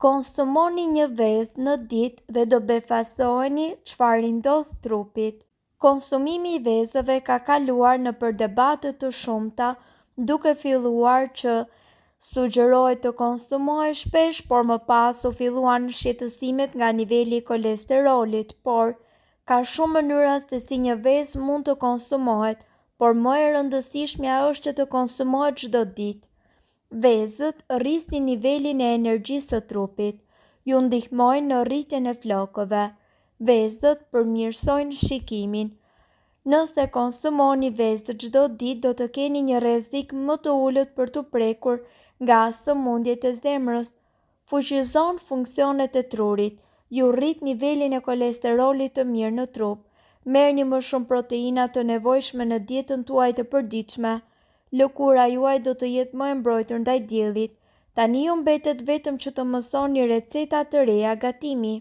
Konsumoni një vezë në ditë dhe do befasoheni çfarë i ndodh trupit. Konsumimi i vezëve ka kaluar nëpër debate të shumta, duke filluar që sugjerohej të konsumohej shpesh, por më pas u filluan shqetësimet nga niveli i kolesterolit, por ka shumë mënyra se si një vezë mund të konsumohet, por më e rëndësishmja është që të konsumohet çdo ditë. Vezët rrisin nivelin e energjisë së trupit, ju ndihmojnë në rritjen e flokëve. Vezët përmirësojnë shikimin. Nëse konsumoni vezë çdo ditë, do të keni një rrezik më të ulët për të prekur nga sëmundjet e zemrës. Fuqizon funksionet e trurit, ju rrit nivelin e kolesterolit të mirë në trup. Merrni më shumë proteina të nevojshme në dietën tuaj të përditshme. Lëkura juaj do të jetë më e mbrojtur ndaj diellit. Tani ju mbetet vetëm që të mësoni receta të reja gatimi.